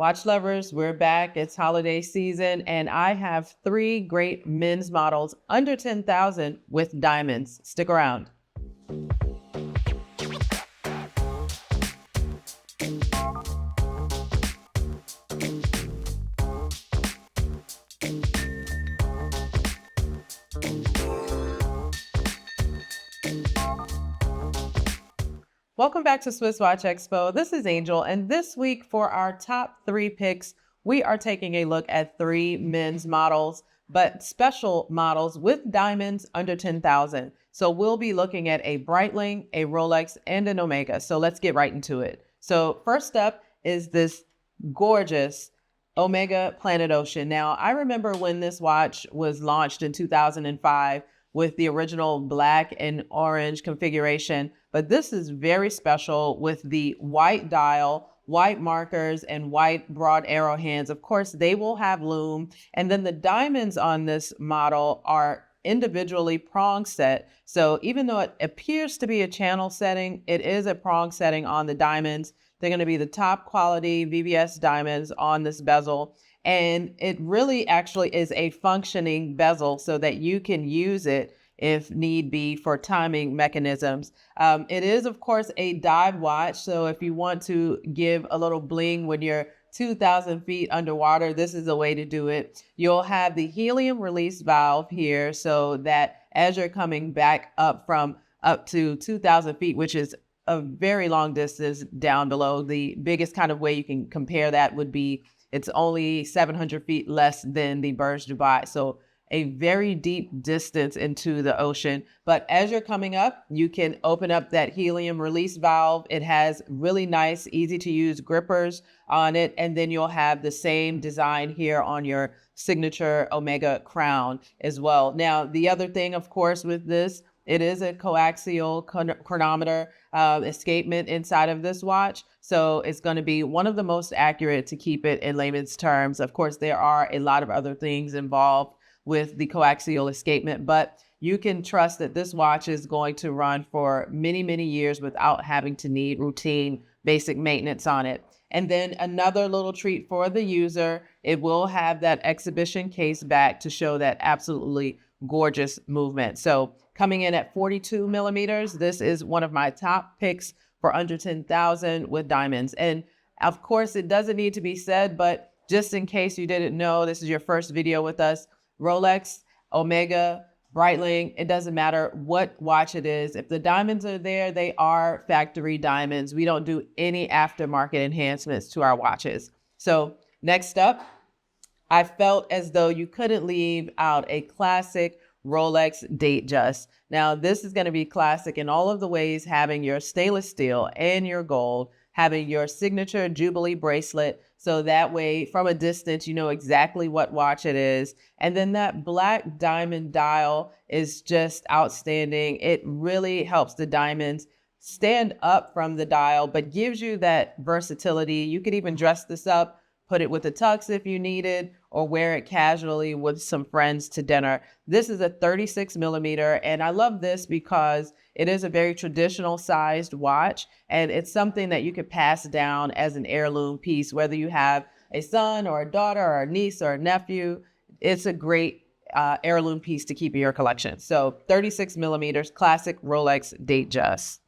Watch lovers, we're back. It's holiday season, and I have 3 great men's models under 10,000 with diamonds. Stick around. Welcome back to SwissWatchExpo. This is Angel, and this week for our top 3 picks, we are taking a look at 3 men's models, but special models with diamonds under 10,000. So we'll be looking at a Breitling, a Rolex, and an Omega. So let's get right into it. So first up is this gorgeous Omega Planet Ocean. Now, I remember when this watch was launched in 2005 with the original black and orange configuration, but this is very special with the white dial, white markers, and white broad arrow hands. Of course, they will have lume. And then the diamonds on this model are individually prong set. So even though it appears to be a channel setting, it is a prong setting on the diamonds. They're going to be the top quality VVS diamonds on this bezel. And it really actually is a functioning bezel so that you can use it if need be for timing mechanisms. It is, of course, a dive watch. So if you want to give a little bling when you're 2,000 feet underwater, this is a way to do it. You'll have the helium release valve here so that as you're coming back up from up to 2,000 feet, which is a very long distance down below, the biggest kind of way you can compare that would be it's only 700 feet less than the Burj Dubai. So a very deep distance into the ocean. But as you're coming up, you can open up that helium release valve. It has really nice, easy to use grippers on it. And then you'll have the same design here on your signature Omega crown as well. Now, the other thing, of course, with this, it is a coaxial chronometer escapement inside of this watch. So it's going to be one of the most accurate, to keep it in layman's terms. Of course, there are a lot of other things involved with the coaxial escapement, but you can trust that this watch is going to run for many, many years without having to need routine basic maintenance on it. And then another little treat for the user, it will have that exhibition case back to show that absolutely gorgeous movement. So coming in at 42 millimeters, this is one of my top picks for under 10,000 with diamonds. And of course, it doesn't need to be said, but just in case you didn't know, this is your first video with us. Rolex, Omega, Breitling, it doesn't matter what watch it is. If the diamonds are there, they are factory diamonds. We don't do any aftermarket enhancements to our watches. So next up, I felt as though you couldn't leave out a classic Rolex Datejust. Now, this is going to be classic in all of the ways, having your stainless steel and your gold, having your signature Jubilee bracelet. So that way, from a distance, you know exactly what watch it is. And then that black diamond dial is just outstanding. It really helps the diamonds stand up from the dial, but gives you that versatility. You could even dress this up, put it with a tux if you needed, or wear it casually with some friends to dinner. This is a 36 millimeter, and I love this because it is a very traditional sized watch, and it's something that you could pass down as an heirloom piece, whether you have a son or a daughter or a niece or a nephew. It's a great heirloom piece to keep in your collection. So 36 millimeters, classic Rolex Datejust.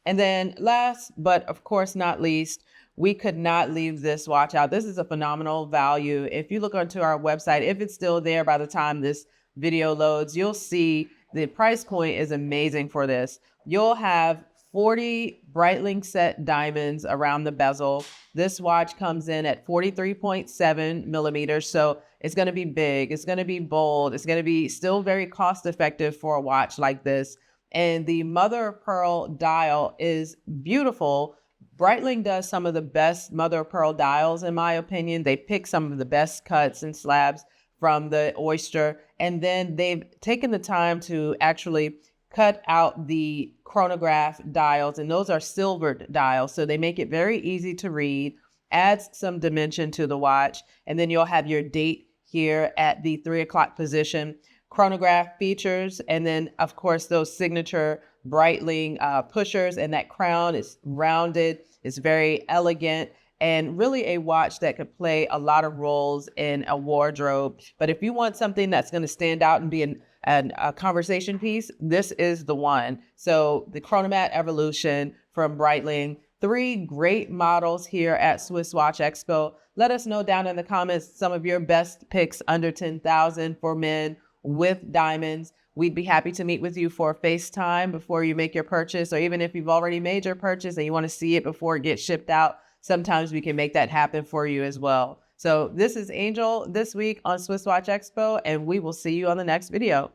And then last, but of course not least, we could not leave this watch out. This is a phenomenal value. If you look onto our website, if it's still there by the time this video loads, you'll see the price point is amazing for this. You'll have 40 Breitling set diamonds around the bezel. This watch comes in at 43.7 millimeters. So it's going to be big. It's going to be bold. It's going to be still very cost effective for a watch like this. And the mother of pearl dial is beautiful. Breitling does some of the best mother of pearl dials, in my opinion. They pick some of the best cuts and slabs from the oyster, and then they've taken the time to actually cut out the chronograph dials, and those are silvered dials, so they make it very easy to read, adds some dimension to the watch, and then you'll have your date here at the 3 o'clock position. Chronograph features, and then of course those signature Breitling pushers, and that crown is rounded, it's very elegant, and really a watch that could play a lot of roles in a wardrobe. But if you want something that's going to stand out and be a conversation piece, this is the one. So the Chronomat Evolution from Breitling. 3 great models here at Swiss Watch Expo. Let us know down in the comments some of your best picks under 10,000 for men with diamonds. We'd be happy to meet with you for a FaceTime before you make your purchase, or even if you've already made your purchase and you want to see it before it gets shipped out, sometimes we can make that happen for you as well. So this is Angel this week on Swiss Watch Expo, and we will see you on the next video.